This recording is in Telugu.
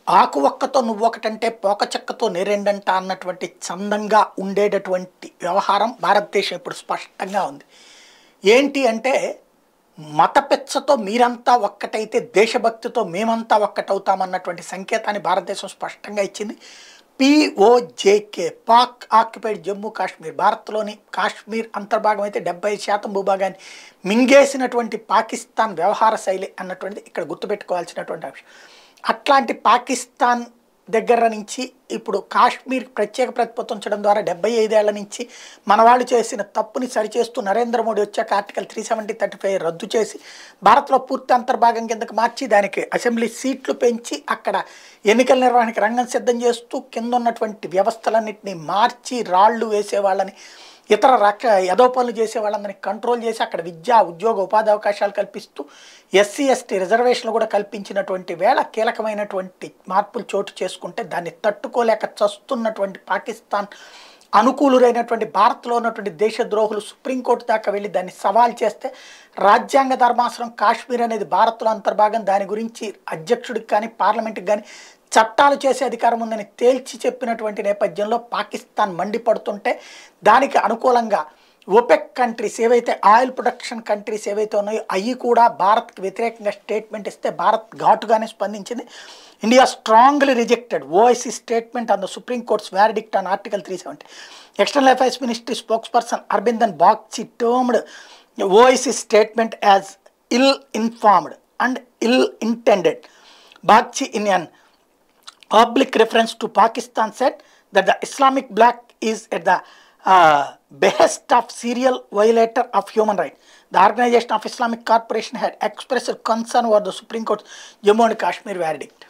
ఆకు ఒక్కతో నువ్వొకటంటే పోక చెక్కతో నేరెండంట అన్నటువంటి చందంగా ఉండేటటువంటి వ్యవహారం భారతదేశం ఇప్పుడు స్పష్టంగా ఉంది. ఏంటి అంటే మత పెచ్చతో మీరంతా ఒక్కటైతే దేశభక్తితో మేమంతా ఒక్కటవుతామన్నటువంటి సంకేతాన్ని భారతదేశం స్పష్టంగా ఇచ్చింది. POJK పాక్ ఆక్యుపైడ్ జమ్మూ కాశ్మీర్, భారత్లోని కాశ్మీర్ అంతర్భాగం అయితే 70% భూభాగాన్ని మింగేసినటువంటి పాకిస్తాన్ వ్యవహార శైలి అన్నటువంటిది ఇక్కడ గుర్తుపెట్టుకోవాల్సినటువంటి అంశం. అట్లాంటి పాకిస్తాన్ దగ్గర నుంచి ఇప్పుడు కాశ్మీర్ ప్రత్యేక ప్రతిపత్తించడం ద్వారా 75 ఏళ్ల నుంచి మన వాళ్ళు చేసిన తప్పుని సరిచేస్తూ నరేంద్ర మోడీ వచ్చాక ఆర్టికల్ 370-35 రద్దు చేసి భారత్లో పూర్తి అంతర్భాగం కిందకు మార్చి దానికి అసెంబ్లీ సీట్లు పెంచి అక్కడ ఎన్నికల నిర్వహణకి రంగం సిద్ధం చేస్తూ కింద ఉన్నటువంటి వ్యవస్థలన్నింటినీ మార్చి రాళ్లు వేసేవాళ్ళని ఇతర యదో పనులు చేసే వాళ్ళందరినీ కంట్రోల్ చేసి అక్కడ విద్యా ఉద్యోగ ఉపాధి అవకాశాలు కల్పిస్తూ SC/ST రిజర్వేషన్లు కూడా కల్పించినటువంటి వేళ కీలకమైనటువంటి మార్పులు చోటు చేసుకుంటే దాన్ని తట్టుకోలేక చస్తున్నటువంటి పాకిస్తాన్ అనుకూలురైనటువంటి భారత్లో ఉన్నటువంటి దేశద్రోహులు సుప్రీంకోర్టు దాకా వెళ్ళి దాన్ని సవాల్ చేస్తే రాజ్యాంగ ధర్మాసనం కాశ్మీర్ అనేది భారత్లో అంతర్భాగం, దాని గురించి అధ్యక్షుడికి కానీ పార్లమెంట్కి కానీ చట్టాలు చేసే అధికారం ఉందని తేల్చి చెప్పినటువంటి నేపథ్యంలో పాకిస్తాన్ మండిపడుతుంటే దానికి అనుకూలంగా OPEC కంట్రీస్ ఏవైతే ఆయిల్ ప్రొడక్షన్ కంట్రీస్ ఏవైతే ఉన్నాయో అవి కూడా భారత్కి వ్యతిరేకంగా స్టేట్మెంట్ ఇస్తే భారత్ ఘాటుగానే స్పందించింది. India strongly rejected OIC statement on the Supreme Court's verdict on Article 370. External affairs ministry spokesperson Arindam Bagchi termed OIC statement as ill informed and ill intended. Bagchi in an oblique reference to Pakistan said that the Islamic bloc is at the behest of serial violator of human rights. The Organization of Islamic Cooperation had expressed concern over the Supreme Court's Jammu and Kashmir verdict.